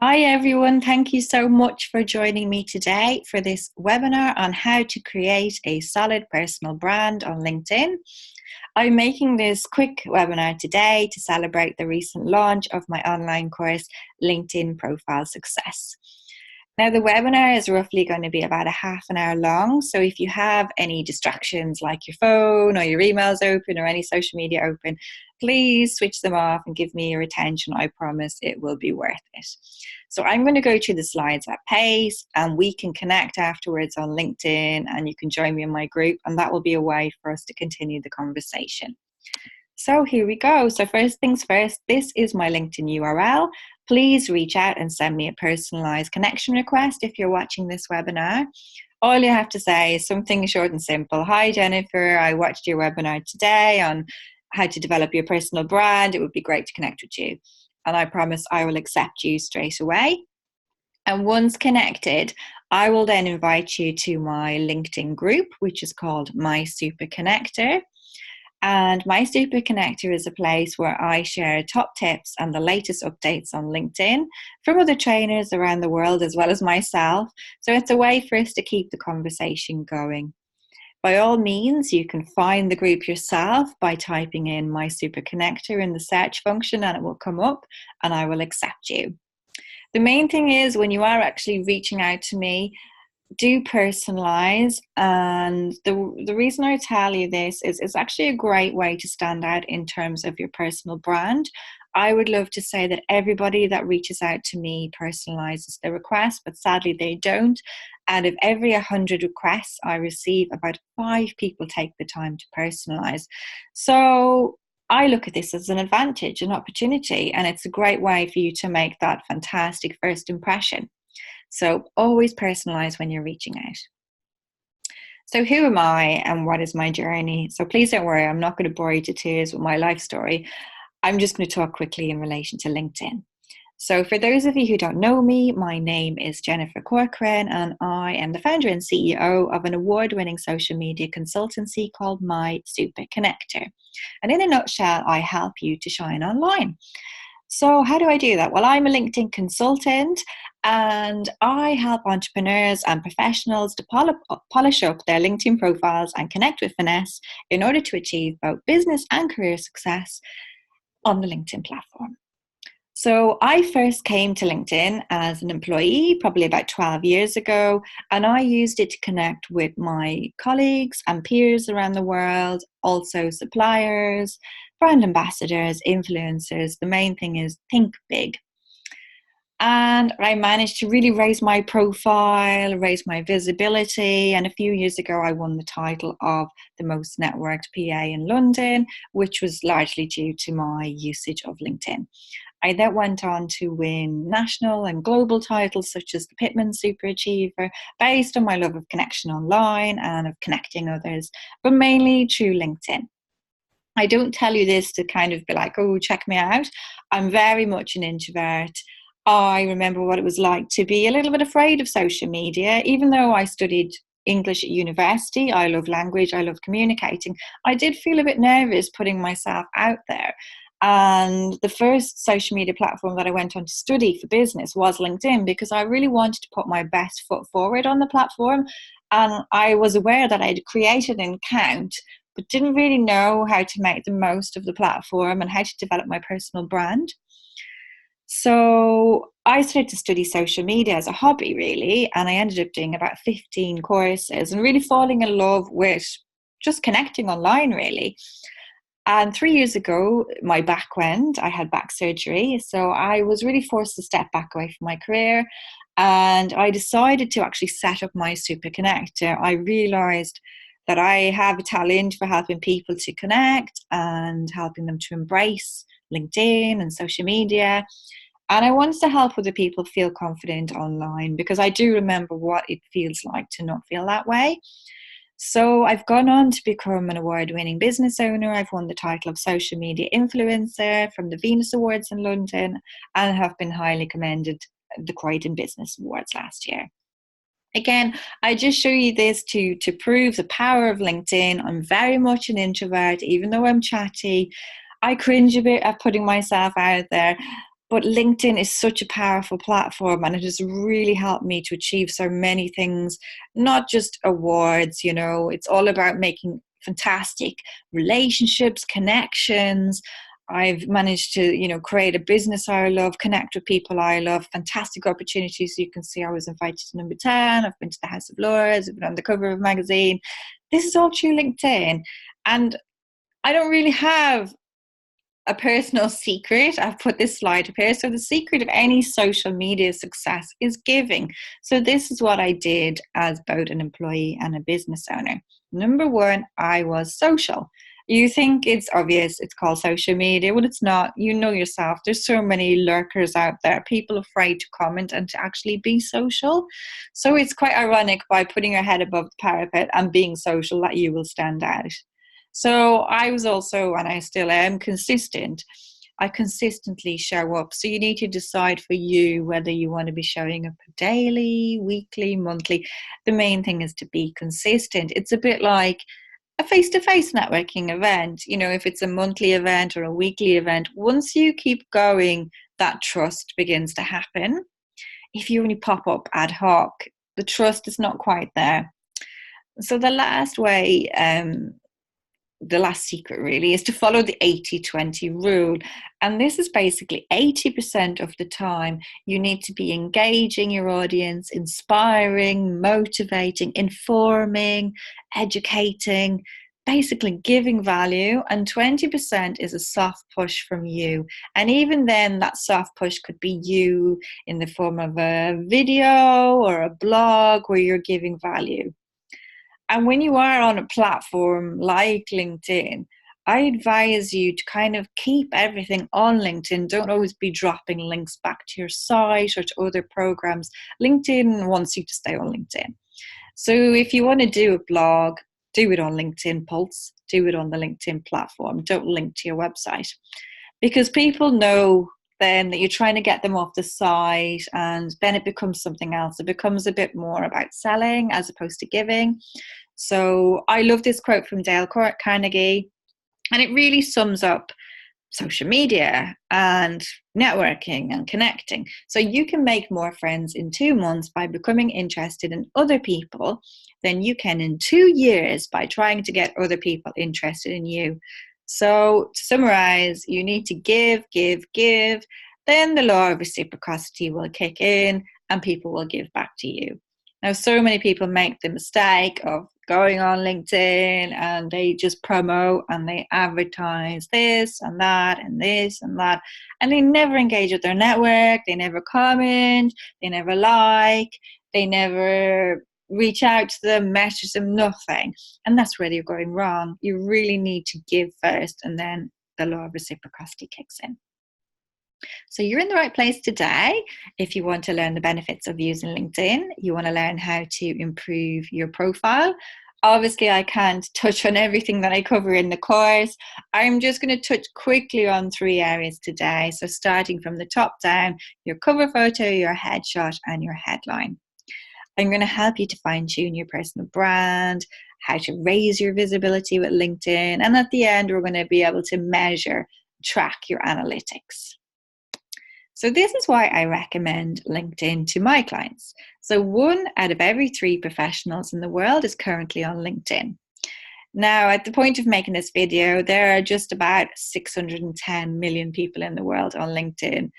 Hi everyone, thank you so much for joining me today for this webinar on how to create a solid personal brand on LinkedIn. I'm making this quick webinar today to celebrate the recent launch of my online course, LinkedIn Profile Success. Now, the webinar is roughly going to be about a half an hour long, so if you have any distractions like your phone or your emails open or any social media open, please switch them off and give me your attention. I promise it will be worth it. So I'm going to go through the slides at pace, and we can connect afterwards on LinkedIn, and you can join me in my group, and that will be a way for us to continue the conversation. So here we go. So first things first, this is my LinkedIn URL. Please reach out and send me a personalized connection request if you're watching this webinar. All you have to say is something short and simple. Hi, Jennifer, I watched your webinar today on how to develop your personal brand. It would be great to connect with you. And I promise I will accept you straight away. And once connected, I will then invite you to my LinkedIn group, which is called My Super Connector. And My Super Connector is a place where I share top tips and the latest updates on LinkedIn from other trainers around the world as well as myself. So it's a way for us to keep the conversation going. By all means, you can find the group yourself by typing in My Super Connector in the search function, and it will come up and I will accept you. The main thing is, when you are actually reaching out to me, do personalize. And the reason I tell you this is it's actually a great way to stand out in terms of your personal brand. I would love to say that everybody that reaches out to me personalizes their request, but sadly they don't. Out of every 100 requests I receive, about 5 people take the time to personalize. So I look at this as an advantage, an opportunity, and it's a great way for you to make that fantastic first impression. So always personalize when you're reaching out. So who am I and what is my journey? So please don't worry, I'm not going to bore you to tears with my life story. I'm just going to talk quickly in relation to LinkedIn. So for those of you who don't know me, my name is Jennifer Corcoran, and I am the founder and CEO of an award-winning social media consultancy called My Super Connector. And in a nutshell, I help you to shine online. So how do I do that? Well, I'm a LinkedIn consultant, and I help entrepreneurs and professionals to polish up their LinkedIn profiles and connect with finesse in order to achieve both business and career success on the LinkedIn platform. So I first came to LinkedIn as an employee probably about 12 years ago, and I used it to connect with my colleagues and peers around the world, also suppliers, brand ambassadors, influencers. The main thing is think big. And I managed to really raise my profile, raise my visibility. And a few years ago, I won the title of the most networked PA in London, which was largely due to my usage of LinkedIn. I then went on to win national and global titles such as the Pitman Super Achiever, based on my love of connection online and of connecting others, but mainly through LinkedIn. I don't tell you this to kind of be like, oh, check me out. I'm very much an introvert. I remember what it was like to be a little bit afraid of social media. Even though I studied English at university, I love language, I love communicating, I did feel a bit nervous putting myself out there. And the first social media platform that I went on to study for business was LinkedIn, because I really wanted to put my best foot forward on the platform. And I was aware that I had created an account, but didn't really know how to make the most of the platform and how to develop my personal brand. So I started to study social media as a hobby, really, and I ended up doing about 15 courses and really falling in love with just connecting online, really. And 3 years ago, my back went. I had back surgery, so I was really forced to step back away from my career, and I decided to actually set up my Super Connector. I realized that I have a talent for helping people to connect and helping them to embrace LinkedIn and social media. And I wanted to help other people feel confident online, because I do remember what it feels like to not feel that way. So I've gone on to become an award-winning business owner. I've won the title of social media influencer from the Venus Awards in London, and have been highly commended at the Croydon Business Awards last year. Again, I just show you this to prove the power of LinkedIn. I'm very much an introvert, even though I'm chatty. I cringe a bit at putting myself out there. But LinkedIn is such a powerful platform, and it has really helped me to achieve so many things, not just awards, it's all about making fantastic relationships, connections. I've managed to, create a business I love, connect with people I love, fantastic opportunities. You can see I was invited to number 10. I've been to the House of Lords. I've been on the cover of a magazine. This is all through LinkedIn. And I don't really have a personal secret. I've put this slide up here. So the secret of any social media success is giving. So this is what I did as both an employee and a business owner. Number one, I was social. You think it's obvious, it's called social media. Well, it's not. You know yourself. There's so many lurkers out there, people afraid to comment and to actually be social. So it's quite ironic, by putting your head above the parapet and being social, that you will stand out. So I was also, and I still am, consistent. I consistently show up. So you need to decide for you whether you want to be showing up daily, weekly, monthly. The main thing is to be consistent. It's a bit like a face-to-face networking event. If it's a monthly event or a weekly event, once you keep going, that trust begins to happen. If you only pop up ad hoc, the trust is not quite there. So the last secret really is to follow the 80-20 rule. And this is basically 80% of the time you need to be engaging your audience, inspiring, motivating, informing, educating, basically giving value. And 20% is a soft push from you. And even then, that soft push could be you in the form of a video or a blog where you're giving value. And when you are on a platform like LinkedIn, I advise you to kind of keep everything on LinkedIn. Don't always be dropping links back to your site or to other programs. LinkedIn wants you to stay on LinkedIn. So if you want to do a blog, do it on LinkedIn Pulse, do it on the LinkedIn platform. Don't link to your website, because people know then that you're trying to get them off the site, and then it becomes something else. It becomes a bit more about selling as opposed to giving. So I love this quote from Dale Carnegie, and it really sums up social media and networking and connecting. So you can make more friends in 2 months by becoming interested in other people than you can in 2 years by trying to get other people interested in you. So to summarize, you need to give, then the law of reciprocity will kick in and people will give back to you. Now, so many people make the mistake of going on LinkedIn and they just promote and they advertise this and that and this and that, and they never engage with their network, they never comment, they never like, they never reach out to them, message them, nothing. And that's where you're going wrong. You really need to give first, and then the law of reciprocity kicks in. So you're in the right place today. If you want to learn the benefits of using LinkedIn, you want to learn how to improve your profile. Obviously, I can't touch on everything that I cover in the course. I'm just going to touch quickly on 3 areas today. So starting from the top down, your cover photo, your headshot, and your headline. I'm going to help you to fine-tune your personal brand, how to raise your visibility with LinkedIn, and at the end, we're going to be able to measure, track your analytics. So this is why I recommend LinkedIn to my clients. So 1 out of every 3 professionals in the world is currently on LinkedIn. Now, at the point of making this video, there are just about 610 million people in the world on LinkedIn.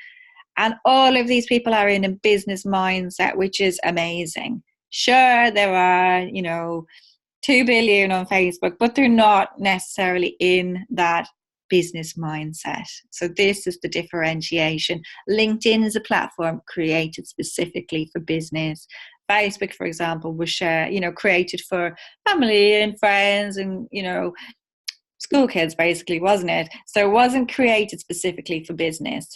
And all of these people are in a business mindset, which is amazing. Sure, there are, 2 billion on Facebook, but they're not necessarily in that business mindset. So this is the differentiation. LinkedIn is a platform created specifically for business. Facebook, for example, was created for family and friends and, school kids, basically, wasn't it? So it wasn't created specifically for business.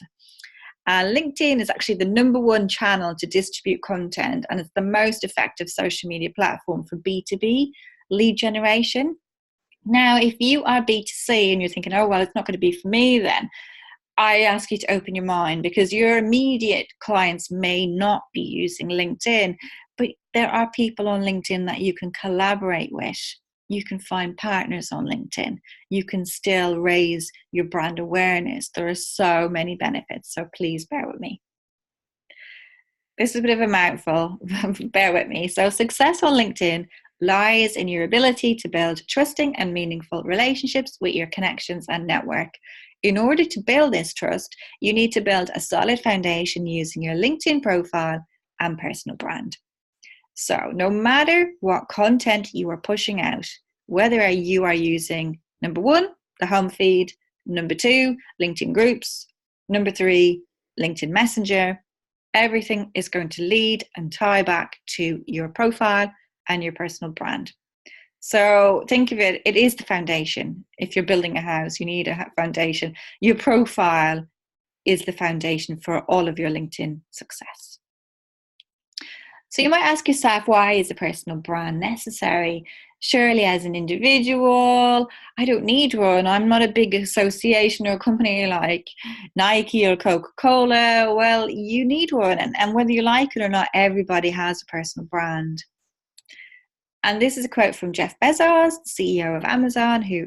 LinkedIn is actually the number 1 channel to distribute content, and it's the most effective social media platform for B2B lead generation. Now, if you are B2C and you're thinking, oh, well, it's not going to be for me then, I ask you to open your mind, because your immediate clients may not be using LinkedIn, but there are people on LinkedIn that you can collaborate with. You can find partners on LinkedIn. You can still raise your brand awareness. There are so many benefits, so please bear with me. This is a bit of a mouthful, bear with me. So success on LinkedIn lies in your ability to build trusting and meaningful relationships with your connections and network. In order to build this trust, you need to build a solid foundation using your LinkedIn profile and personal brand. So no matter what content you are pushing out, whether you are using, number 1, the home feed, number 2, LinkedIn groups, number 3, LinkedIn Messenger, everything is going to lead and tie back to your profile and your personal brand. So think of it, it is the foundation. If you're building a house, you need a foundation. Your profile is the foundation for all of your LinkedIn success. So you might ask yourself, why is a personal brand necessary? Surely as an individual, I don't need one. I'm not a big association or company like Nike or Coca-Cola. Well, you need one. And whether you like it or not, everybody has a personal brand. And this is a quote from Jeff Bezos, CEO of Amazon, who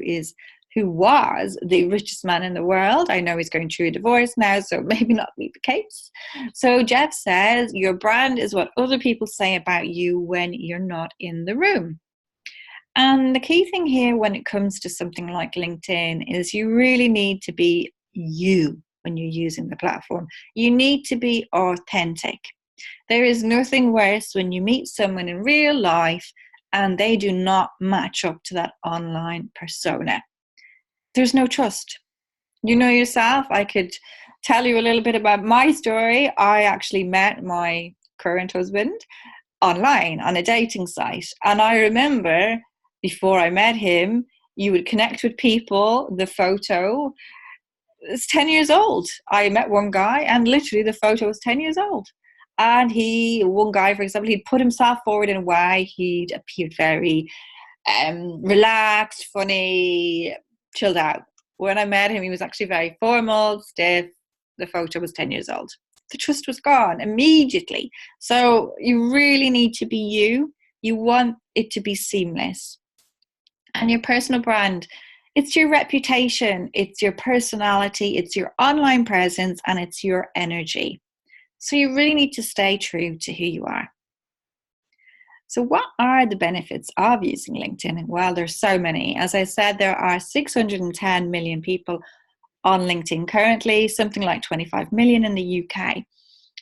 was the richest man in the world. I know he's going through a divorce now, so maybe not be the case. So Jeff says, your brand is what other people say about you when you're not in the room. And the key thing here when it comes to something like LinkedIn is you really need to be you when you're using the platform. You need to be authentic. There is nothing worse when you meet someone in real life and they do not match up to that online persona. There's no trust. You know yourself. I could tell you a little bit about my story. I actually met my current husband online on a dating site. And I remember before I met him, you would connect with people. The photo is 10 years old. I met one guy and literally the photo was 10 years old. And one guy, for example, he'd put himself forward in a way. He'd appeared very relaxed, funny, chilled out. When I met him, he was actually very formal, stiff. The photo was 10 years old. The trust was gone immediately. So you really need to be you. You want it to be seamless. And your personal brand, it's your reputation, it's your personality, it's your online presence, and it's your energy. So you really need to stay true to who you are. So what are the benefits of using LinkedIn? Well, there's so many. As I said, there are 610 million people on LinkedIn currently, something like 25 million in the UK.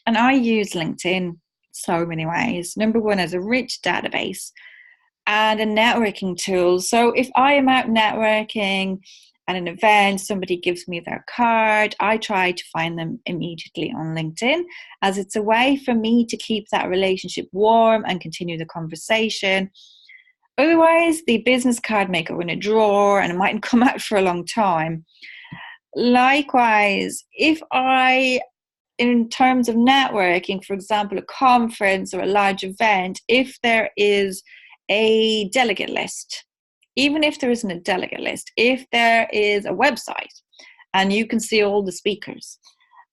And I use LinkedIn so many ways. Number 1, as a rich database and a networking tool. So if I am out networking at an event, somebody gives me their card, I try to find them immediately on LinkedIn, as it's a way for me to keep that relationship warm and continue the conversation. Otherwise, the business card may go in a drawer and it mightn't come out for a long time. Likewise, in terms of networking, for example, a conference or a large event, if there is a delegate list, even if there isn't a delegate list, if there is a website and you can see all the speakers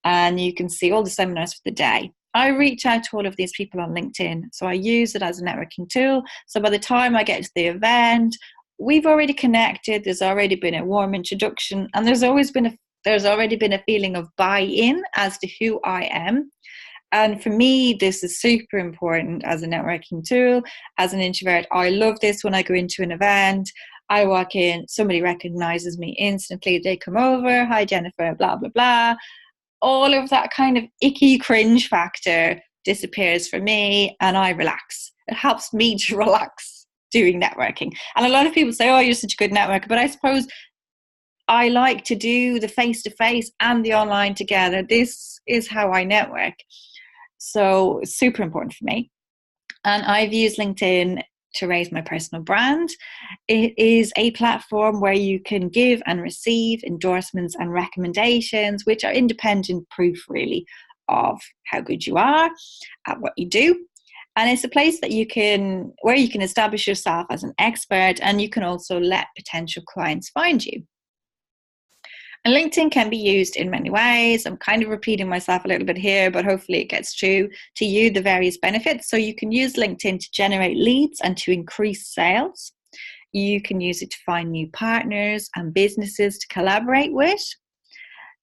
and you can see all the seminars for the day, I reach out to all of these people on LinkedIn. So I use it as a networking tool. So by the time I get to the event, we've already connected. There's already been a warm introduction, and there's already been a feeling of buy-in as to who I am. And for me, this is super important as a networking tool. As an introvert, I love this when I go into an event. I walk in, somebody recognizes me instantly. They come over, hi Jennifer, blah, blah, blah. All of that kind of icky cringe factor disappears for me and I relax. It helps me to relax doing networking. And a lot of people say, oh, you're such a good networker. But I suppose I like to do the face-to-face and the online together. This is how I network. So it's super important for me. And I've used LinkedIn to raise my personal brand. It is a platform where you can give and receive endorsements and recommendations, which are independent proof, really, of how good you are at what you do. And it's a place that where you can establish yourself as an expert, and you can also let potential clients find you. And LinkedIn can be used in many ways. I'm kind of repeating myself a little bit here, but hopefully it gets through to you the various benefits. So you can use LinkedIn to generate leads and to increase sales. You can use it to find new partners and businesses to collaborate with,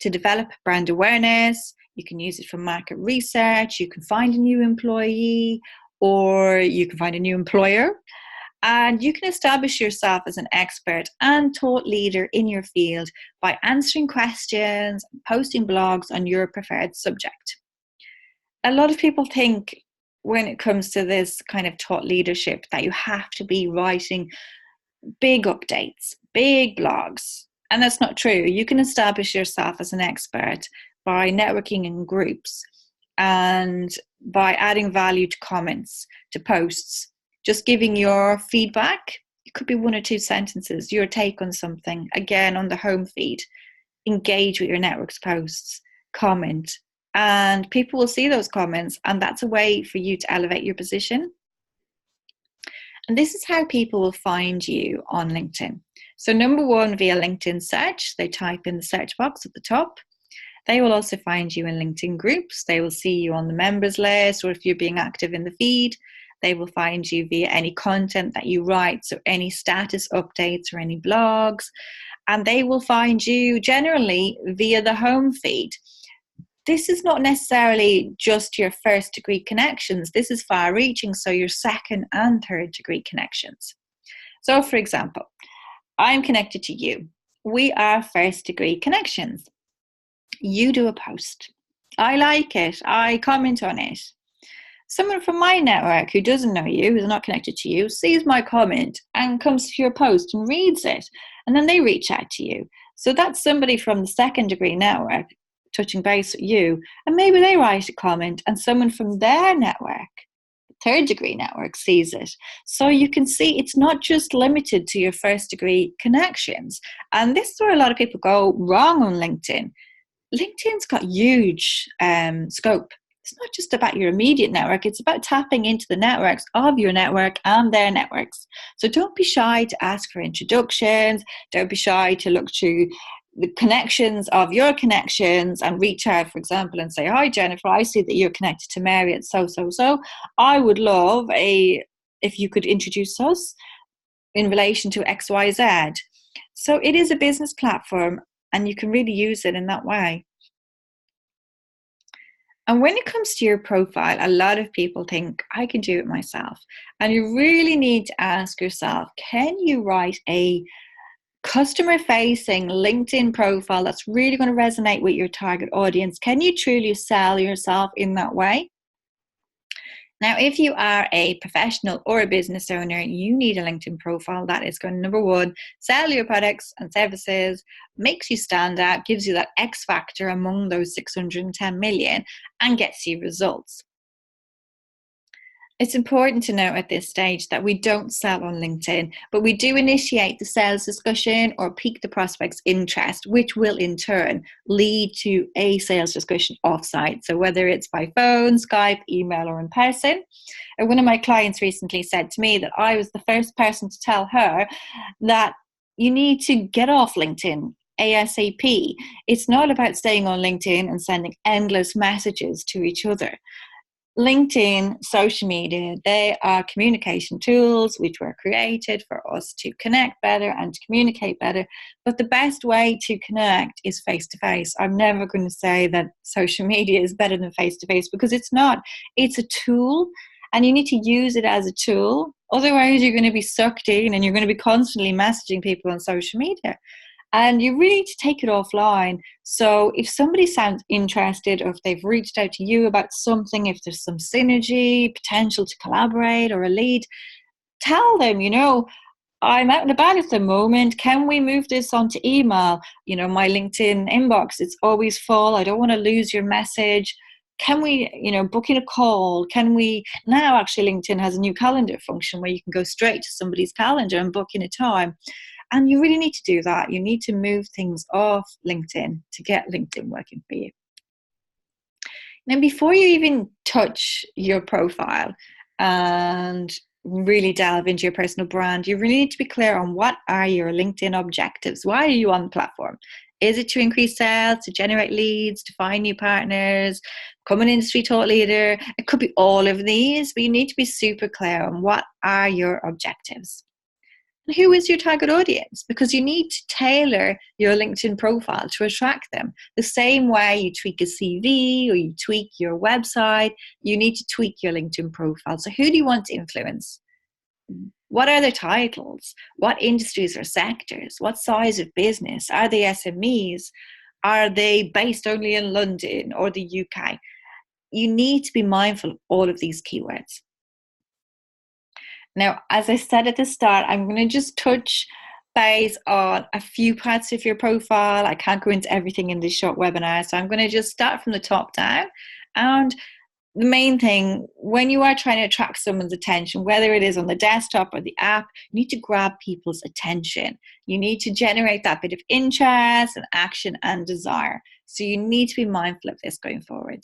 to develop brand awareness. You can use it for market research. You can find a new employee, or you can find a new employer. And you can establish yourself as an expert and thought leader in your field by answering questions, posting blogs on your preferred subject. A lot of people think when it comes to this kind of thought leadership that you have to be writing big updates, big blogs. And that's not true. You can establish yourself as an expert by networking in groups and by adding value to comments, to posts, just giving your feedback. It could be 1 or 2 sentences, your take on something, again, on the home feed. Engage with your network's posts, comment, and people will see those comments, and that's a way for you to elevate your position. And this is how people will find you on LinkedIn. So number 1, via LinkedIn search. They type in the search box at the top. They will also find you in LinkedIn groups. They will see you on the members list, or if you're being active in the feed, they will find you via any content that you write, so any status updates or any blogs. And they will find you generally via the home feed. This is not necessarily just your first degree connections. This is far reaching, so your second and third degree connections. So for example, I'm connected to you. We are first degree connections. You do a post. I like it. I comment on it. Someone from my network who doesn't know you, who's not connected to you, sees my comment and comes to your post and reads it. And then they reach out to you. So that's somebody from the second degree network touching base with you. And maybe they write a comment and someone from their network, third degree network, sees it. So you can see it's not just limited to your first degree connections. And this is where a lot of people go wrong on LinkedIn. LinkedIn's got huge scope. It's not just about your immediate network. It's about tapping into the networks of your network and their networks. So don't be shy to ask for introductions. Don't be shy to look through the connections of your connections and reach out, for example, and say, hi, Jennifer, I see that you're connected to Mary at so. I would love if you could introduce us in relation to XYZ. So it is a business platform and you can really use it in that way. And when it comes to your profile, a lot of people think, I can do it myself. And you really need to ask yourself, can you write a customer-facing LinkedIn profile that's really going to resonate with your target audience? Can you truly sell yourself in that way? Now, if you are a professional or a business owner, you need a LinkedIn profile that is going to, number 1, sell your products and services, makes you stand out, gives you that X factor among those 610 million, and gets you results. It's important to note at this stage that we don't sell on LinkedIn, but we do initiate the sales discussion or pique the prospect's interest, which will in turn lead to a sales discussion offsite. So whether it's by phone, Skype, email, or in person. And one of my clients recently said to me that I was the first person to tell her that you need to get off LinkedIn ASAP. It's not about staying on LinkedIn and sending endless messages to each other. LinkedIn, social media, they are communication tools which were created for us to connect better and to communicate better. But the best way to connect is face-to-face. I'm never going to say that social media is better than face-to-face because it's not. It's a tool and you need to use it as a tool. Otherwise, you're going to be sucked in and you're going to be constantly messaging people on social media. And you really need to take it offline. So if somebody sounds interested, or if they've reached out to you about something, if there's some synergy, potential to collaborate or a lead, tell them, I'm out and about at the moment. Can we move this onto email? My LinkedIn inbox, it's always full. I don't want to lose your message. Can we, book in a call? Can we, now actually LinkedIn has a new calendar function where you can go straight to somebody's calendar and book in a time. And you really need to do that. You need to move things off LinkedIn to get LinkedIn working for you. Now, before you even touch your profile and really delve into your personal brand, you really need to be clear on what are your LinkedIn objectives. Why are you on the platform? Is it to increase sales, to generate leads, to find new partners, become an industry thought leader? It could be all of these, but you need to be super clear on what are your objectives. And who is your target audience? Because you need to tailor your LinkedIn profile to attract them. The same way you tweak a CV or you tweak your website, you need to tweak your LinkedIn profile. So who do you want to influence? What are their titles? What industries or sectors? What size of business? Are they SMEs? Are they based only in London or the UK? You need to be mindful of all of these keywords. Now, as I said at the start, I'm going to just touch base on a few parts of your profile. I can't go into everything in this short webinar, so I'm going to just start from the top down. And the main thing, when you are trying to attract someone's attention, whether it is on the desktop or the app, you need to grab people's attention. You need to generate that bit of interest and action and desire. So you need to be mindful of this going forward.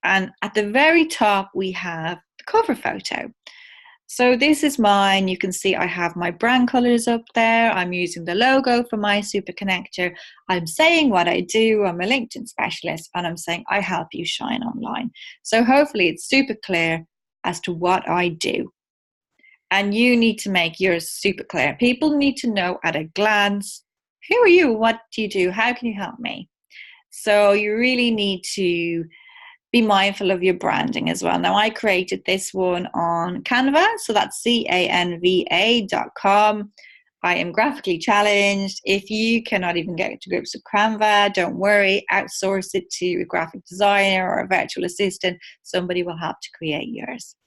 And at the very top, we have the cover photo. So this is mine. You can see I have my brand colors up there. I'm using the logo for my super connector. I'm saying what I do. I'm a LinkedIn specialist, and I'm saying I help you shine online. So hopefully it's super clear as to what I do. And you need to make yours super clear. People need to know at a glance, who are you? What do you do? How can you help me? So you really need to be mindful of your branding as well. Now, I created this one on Canva, so that's canva.com. I am graphically challenged. If you cannot even get to grips with Canva, don't worry, outsource it to a graphic designer or a virtual assistant. Somebody will help to create yours.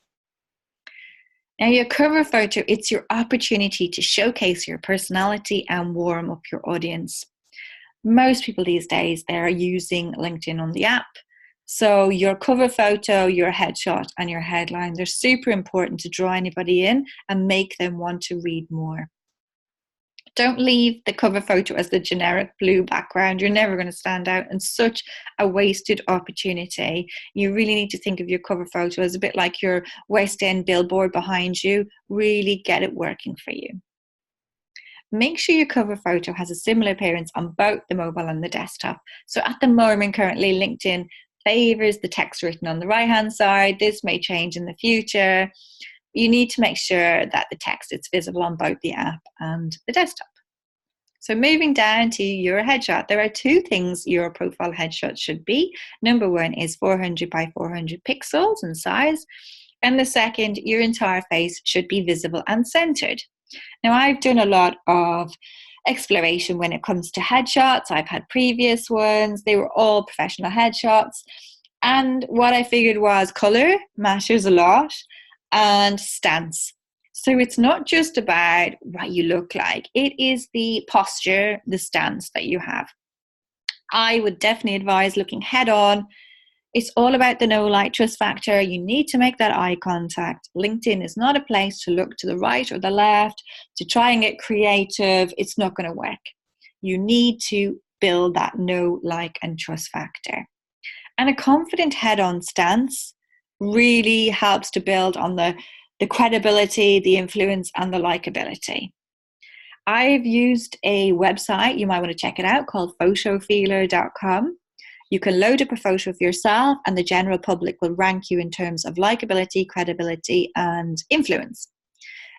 Now, your cover photo, it's your opportunity to showcase your personality and warm up your audience. Most people these days, they're using LinkedIn on the app. So your cover photo, your headshot, and your headline, they're super important to draw anybody in and make them want to read more. Don't leave the cover photo as the generic blue background. You're never going to stand out, and such a wasted opportunity. You really need to think of your cover photo as a bit like your West End billboard behind you. Really get it working for you. Make sure your cover photo has a similar appearance on both the mobile and the desktop. So at the moment, currently, LinkedIn favors the text written on the right hand side. This may change in the future. You need to make sure that the text is visible on both the app and the desktop. So moving down to your headshot, there are two things your profile headshot should be. Number one is 400 by 400 pixels in size. And the second, your entire face should be visible and centered. Now, I've done a lot of exploration when it comes to headshots. I've had previous ones. They were all professional headshots. And what I figured was color matters a lot, and stance. So it's not just about what you look like. It is the posture, the stance that you have. I would definitely advise looking head on. It's all about the no like trust factor. You need to make that eye contact. LinkedIn is not a place to look to the right or the left to try and get creative. It's not going to work. You need to build that no like and trust factor. And a confident head-on stance really helps to build on the credibility, the influence, and the likability. I've used a website, you might want to check it out, called photofeeler.com. You can load up a photo of yourself and the general public will rank you in terms of likability, credibility, and influence.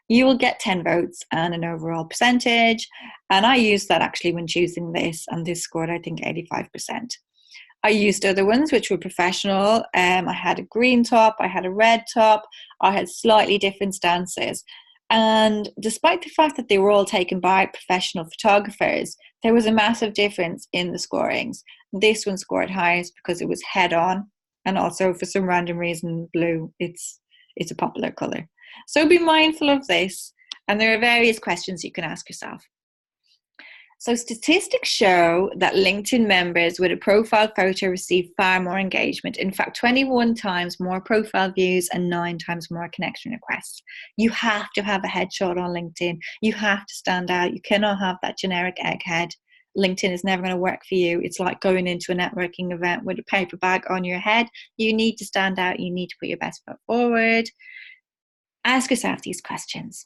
You will get 10 votes and an overall percentage. And I used that actually when choosing this, and this scored, I think, 85%. I used other ones which were professional. I had a green top, I had a red top, I had slightly different stances. And despite the fact that they were all taken by professional photographers, there was a massive difference in the scorings. This one scored highest because it was head on, and also for some random reason, blue, it's a popular color. So be mindful of this, and there are various questions you can ask yourself. So statistics show that LinkedIn members with a profile photo receive far more engagement. In fact, 21 times more profile views and 9 times more connection requests. You have to have a headshot on LinkedIn. You have to stand out. You cannot have that generic egghead. LinkedIn is never going to work for you. It's like going into a networking event with a paper bag on your head. You need to stand out. You need to put your best foot forward. Ask yourself these questions.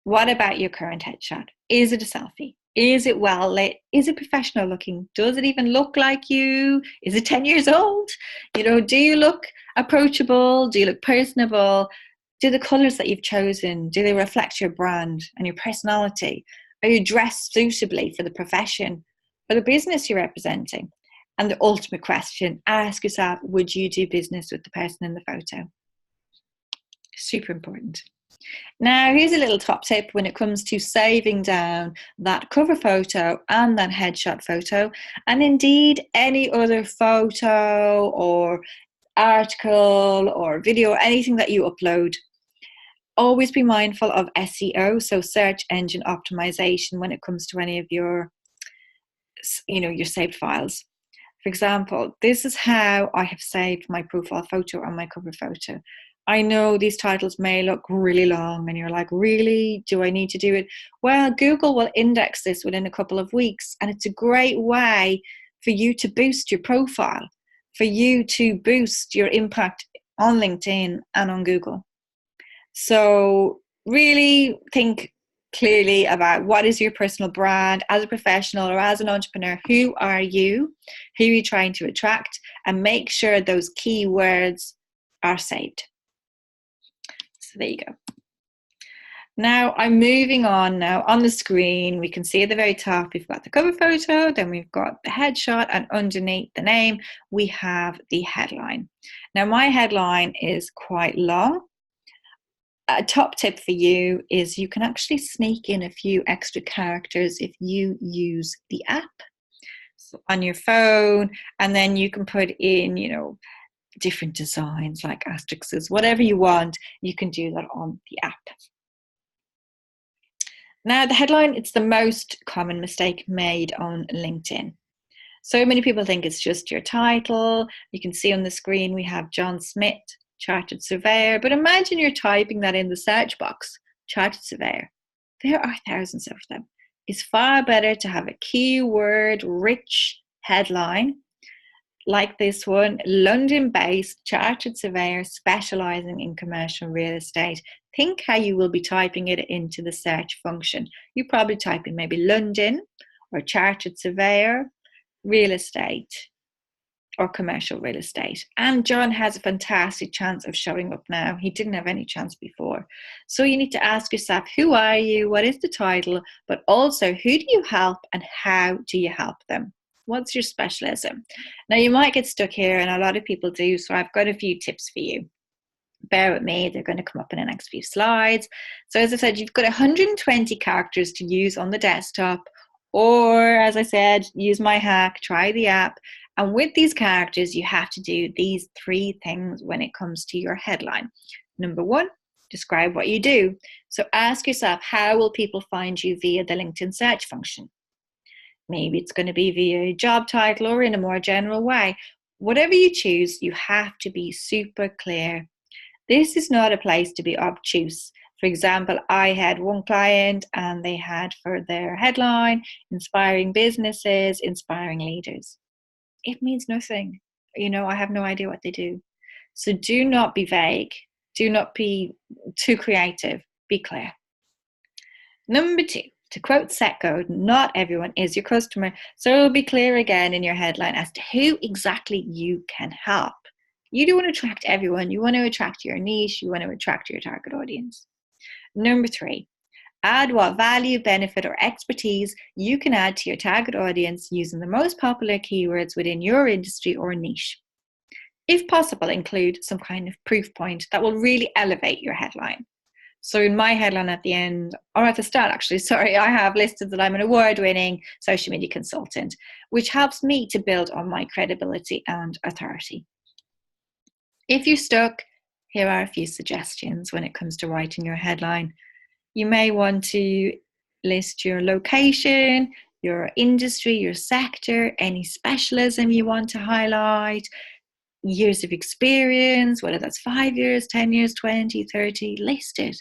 What about your current headshot? Is it a selfie? Is it well lit? Is it professional looking? Does it even look like you? Is it 10 years old? Do you look approachable? Do you look personable? Do the colours that you've chosen, do they reflect your brand and your personality? Are you dressed suitably for the profession or the business you're representing? And the ultimate question, ask yourself, would you do business with the person in the photo? Super important. Now, here's a little top tip when it comes to saving down that cover photo and that headshot photo, and indeed any other photo or article or video or anything that you upload. Always be mindful of SEO, so search engine optimization, when it comes to any of your saved files. For example, this is how I have saved my profile photo and my cover photo. I know these titles may look really long and you're like, really? Do I need to do it? Well, Google will index this within a couple of weeks, and it's a great way for you to boost your profile, for you to boost your impact on LinkedIn and on Google. So really think clearly about what is your personal brand as a professional or as an entrepreneur. Who are you? Who are you trying to attract? And make sure those keywords are saved. So there you go. Now I'm moving on. Now on the screen, we can see at the very top, we've got the cover photo, then we've got the headshot, and underneath the name, we have the headline. Now my headline is quite long. A top tip for you is you can actually sneak in a few extra characters if you use the app on your phone, and then you can put in, different designs like asterisks, whatever you want, you can do that on the app. Now, the headline, it's the most common mistake made on LinkedIn. So many people think it's just your title. You can see on the screen we have John Smith, Chartered Surveyor, but imagine you're typing that in the search box, Chartered Surveyor. There are thousands of them. It's far better to have a keyword-rich headline like this one, London-based Chartered Surveyor specialising in commercial real estate. Think how you will be typing it into the search function. You probably type in maybe London or Chartered Surveyor, real estate, or commercial real estate. And John has a fantastic chance of showing up now. He didn't have any chance before. So you need to ask yourself, who are you? What is the title? But also, who do you help and how do you help them? What's your specialism? Now, you might get stuck here, and a lot of people do, so I've got a few tips for you. Bear with me, they're going to come up in the next few slides. So as I said, you've got 120 characters to use on the desktop, or as I said, use my hack, try the app. And with these characters, you have to do these 3 things when it comes to your headline. Number 1, describe what you do. So ask yourself, how will people find you via the LinkedIn search function? Maybe it's going to be via job title or in a more general way. Whatever you choose, you have to be super clear. This is not a place to be obtuse. For example, I had one client and they had for their headline, inspiring businesses, inspiring leaders. It means nothing. I have no idea what they do. So do not be vague. Do not be too creative. Be clear. Number 2, to quote Seth Godin, not everyone is your customer. So be clear again in your headline as to who exactly you can help. You don't want to attract everyone. You want to attract your niche. You want to attract your target audience. Number 3, add what value, benefit, or expertise you can add to your target audience using the most popular keywords within your industry or niche. If possible, include some kind of proof point that will really elevate your headline. So in my headline at the end, or at the start actually, I have listed that I'm an award-winning social media consultant, which helps me to build on my credibility and authority. If you're stuck, here are a few suggestions when it comes to writing your headline. You may want to list your location, your industry, your sector, any specialism you want to highlight, years of experience, whether that's 5 years, 10 years, 20, 30, list it.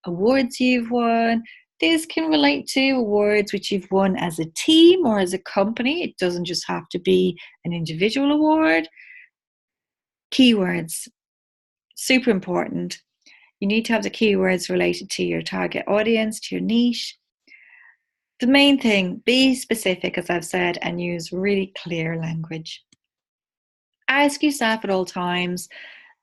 Awards you've won. This can relate to awards which you've won as a team or as a company. It doesn't just have to be an individual award. Keywords, super important. You need to have the keywords related to your target audience, to your niche. The main thing, be specific, as I've said, and use really clear language. Ask yourself at all times,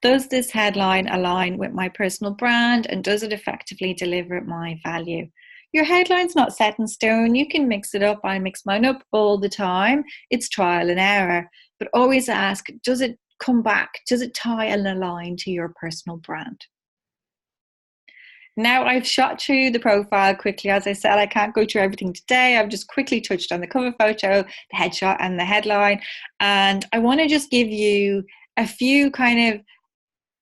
Does this headline align with my personal brand, and does it effectively deliver my value? Your headline's not set in stone. You can mix it up. I mix mine up all the time. It's trial and error. But always ask, does it come back? Does it tie and align to your personal brand? Now, I've shot through the profile quickly. As I said, I can't go through everything today. I've just quickly touched on the cover photo, the headshot, and the headline. And I want to just give you a few kind of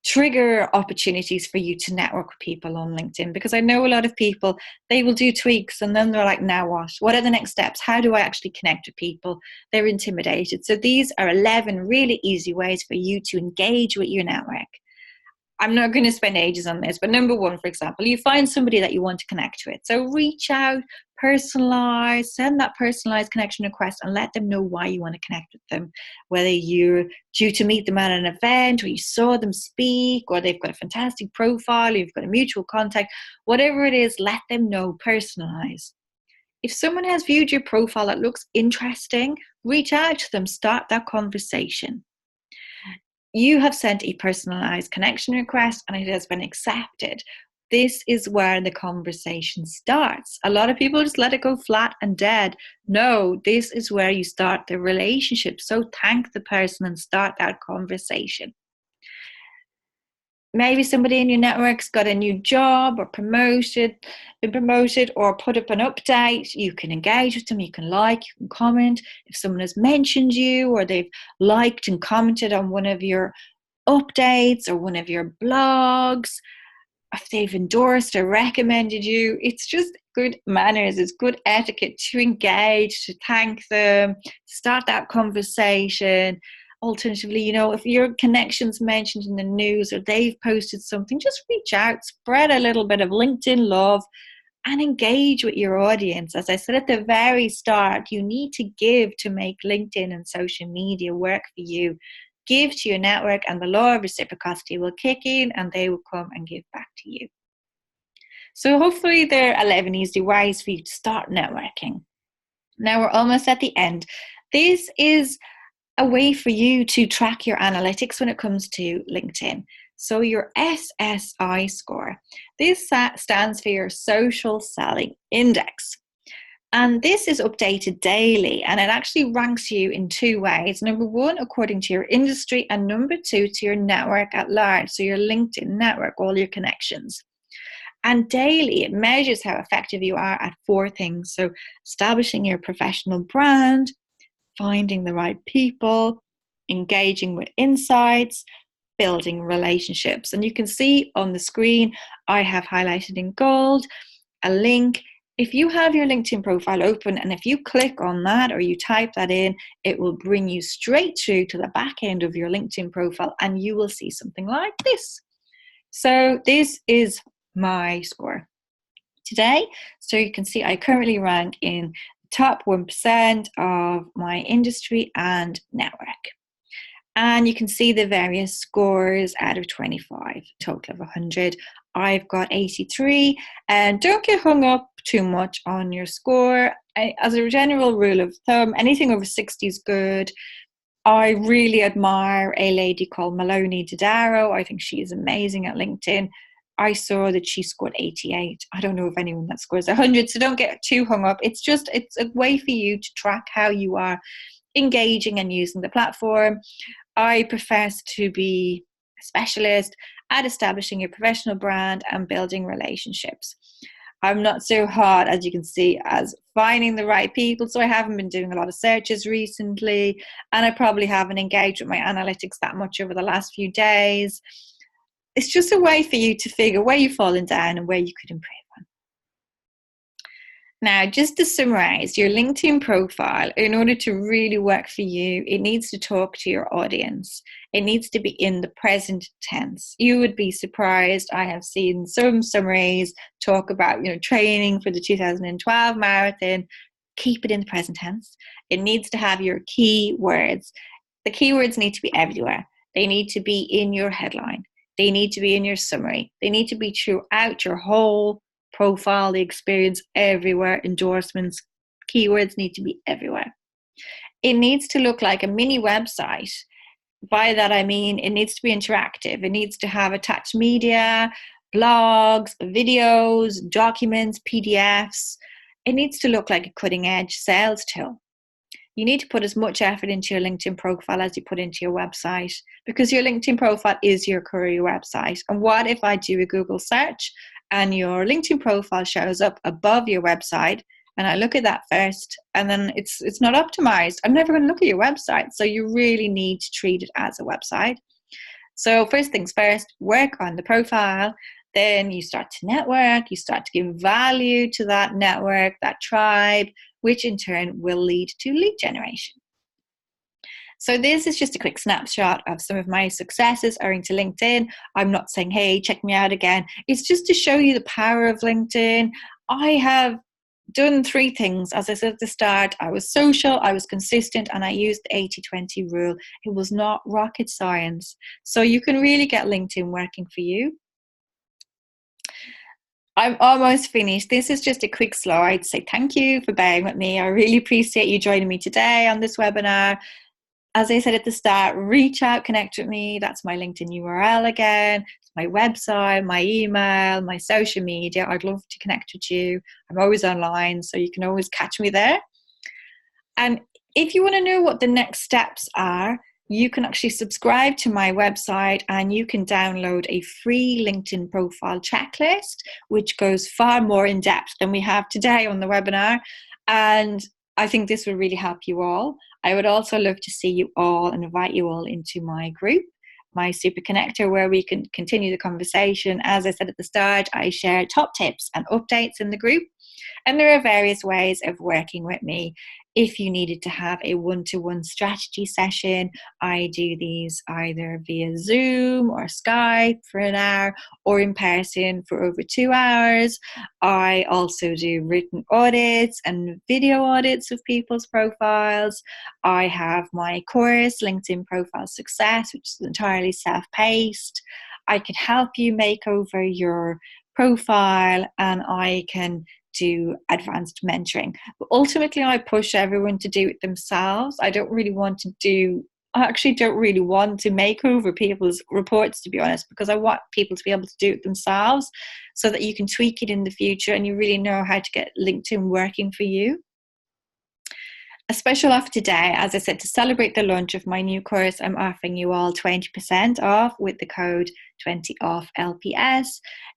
trigger opportunities for you to network with people on LinkedIn, because I know a lot of people, they will do tweaks and then they're like, now what? What are the next steps? How do I actually connect with people? They're intimidated. So these are 11 really easy ways for you to engage with your network. I'm not going to spend ages on this, but number one, for example, you find somebody that you want to connect with. So reach out, personalize, send that personalized connection request and let them know why you want to connect with them. Whether you're due to meet them at an event, or you saw them speak, or they've got a fantastic profile, or you've got a mutual contact, whatever it is, let them know, personalize. If someone has viewed your profile that looks interesting, reach out to them, start that conversation. You have sent a personalized connection request and it has been accepted. This is where the conversation starts. A lot of people just let it go flat and dead. No, this is where you start the relationship. So thank the person and start that conversation. Maybe somebody in your network's got a new job or been promoted, or put up an update. You can engage with them, you can like, you can comment. If someone has mentioned you, or they've liked and commented on one of your updates or one of your blogs, if they've endorsed or recommended you, it's just good manners, it's good etiquette to engage, to thank them, start that conversation. Alternatively, if your connection's mentioned in the news or they've posted something, just reach out, spread a little bit of LinkedIn love and engage with your audience. As I said at the very start, you need to give to make LinkedIn and social media work for you. Give to your network and the law of reciprocity will kick in and they will come and give back to you. So hopefully there are 11 easy ways for you to start networking. Now we're almost at the end. This is a way for you to track your analytics when it comes to LinkedIn. So your SSI score, this stands for your social selling index. And this is updated daily, and it actually ranks you in two ways. Number one, according to your industry, and number two, to your network at large. So your LinkedIn network, all your connections. And daily, it measures how effective you are at four things. So establishing your professional brand, finding the right people, engaging with insights, building relationships. And you can see on the screen, I have highlighted in gold a link. If you have your LinkedIn profile open and if you click on that or you type that in, it will bring you straight through to the back end of your LinkedIn profile and you will see something like this. So this is my score today. So you can see I currently rank in top 1% of my industry and network. And you can see the various scores out of 25, total of 100. I've got 83. And don't get hung up too much on your score. As a general rule of thumb, anything over 60 is good. I really admire a lady called Maloney Dodaro. I think she is amazing at LinkedIn. I saw that she scored 88. I don't know of anyone that scores 100, so don't get too hung up. It's a way for you to track how you are engaging and using the platform. I profess to be a specialist at establishing your professional brand and building relationships. I'm not so hard, as you can see, as finding the right people, so I haven't been doing a lot of searches recently, and I probably haven't engaged with my analytics that much over the last few days. It's just a way for you to figure where you've fallen down and where you could improve on. Now, just to summarize, your LinkedIn profile, in order to really work for you, it needs to talk to your audience. It needs to be in the present tense. You would be surprised. I have seen some summaries talk about, training for the 2012 marathon. Keep it in the present tense. It needs to have your keywords. The keywords need to be everywhere. They need to be in your headline. They need to be in your summary. They need to be throughout your whole profile, the experience, everywhere. Endorsements, keywords need to be everywhere. It needs to look like a mini website. By that I mean it needs to be interactive. It needs to have attached media, blogs, videos, documents, PDFs. It needs to look like a cutting edge sales tool. You need to put as much effort into your LinkedIn profile as you put into your website, because your LinkedIn profile is your career website. And what if I do a Google search and your LinkedIn profile shows up above your website, and I look at that first, and then it's not optimized? I'm never going to look at your website. So you really need to treat it as a website. So first things first, work on the profile. Then you start to network, you start to give value to that network, that tribe, which in turn will lead to lead generation. So this is just a quick snapshot of some of my successes owing to LinkedIn. I'm not saying, hey, check me out again. It's just to show you the power of LinkedIn. I have done 3 things. As I said at the start, I was social, I was consistent, and I used the 80-20 rule. It was not rocket science. So you can really get LinkedIn working for you. I'm almost finished. This is just a quick slide to say thank you for bearing with me. I really appreciate you joining me today on this webinar. As I said at the start, reach out, connect with me. That's my LinkedIn URL again. It's my website, my email, my social media. I'd love to connect with you. I'm always online, so you can always catch me there. And if you want to know what the next steps are, you can actually subscribe to my website and you can download a free LinkedIn profile checklist, which goes far more in depth than we have today on the webinar. And I think this will really help you all. I would also love to see you all and invite you all into my group, my Super Connector, where we can continue the conversation. As I said at the start, I share top tips and updates in the group. And there are various ways of working with me. If you needed to have a one-to-one strategy session, I do these either via Zoom or Skype for an hour, or in person for over 2 hours. I also do written audits and video audits of people's profiles. I have my course, LinkedIn Profile Success, which is entirely self-paced. I can help you make over your profile, and I can do advanced mentoring. But ultimately, I push everyone to do it themselves. I actually don't really want to make over people's reports, to be honest, because I want people to be able to do it themselves so that you can tweak it in the future and you really know how to get LinkedIn working for you. A special offer today, as I said, to celebrate the launch of my new course, I'm offering you all 20% off with the code 20OFFLPS.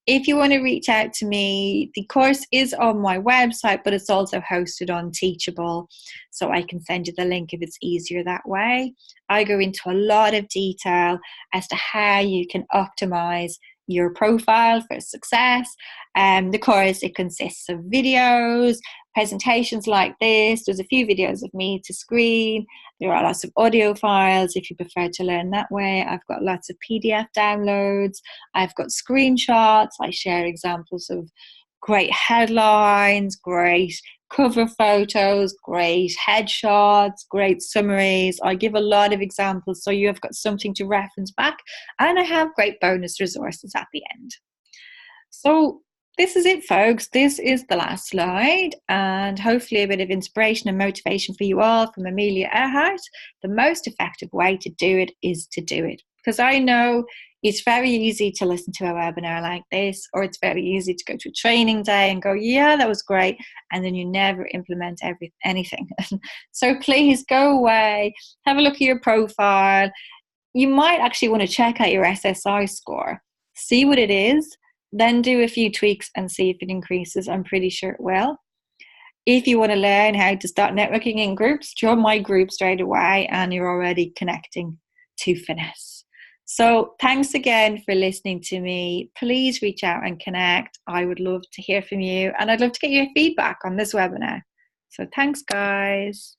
If you want to reach out to me, the course is on my website, but it's also hosted on Teachable, so I can send you the link if it's easier that way. I go into a lot of detail as to how you can optimize your profile for success. The course, it consists of videos, presentations like this. There's a few videos of me to screen. There are lots of audio files if you prefer to learn that way. I've got lots of PDF downloads. I've got screenshots. I share examples of great headlines, great cover photos, great headshots, great summaries. I give a lot of examples so you have got something to reference back, and I have great bonus resources at the end. So this is it, folks. This is the last slide, and hopefully a bit of inspiration and motivation for you all from Amelia Earhart. The most effective way to do it is to do it, because I know it's very easy to listen to a webinar like this, or it's very easy to go to a training day and go, yeah, that was great, and then you never implement anything. So please go away, have a look at your profile. You might actually want to check out your SSI score, see what it is, then do a few tweaks and see if it increases. I'm pretty sure it will. If you want to learn how to start networking in groups, join my group straight away and you're already connecting to finesse. So thanks again for listening to me. Please reach out and connect. I would love to hear from you, and I'd love to get your feedback on this webinar. So thanks, guys.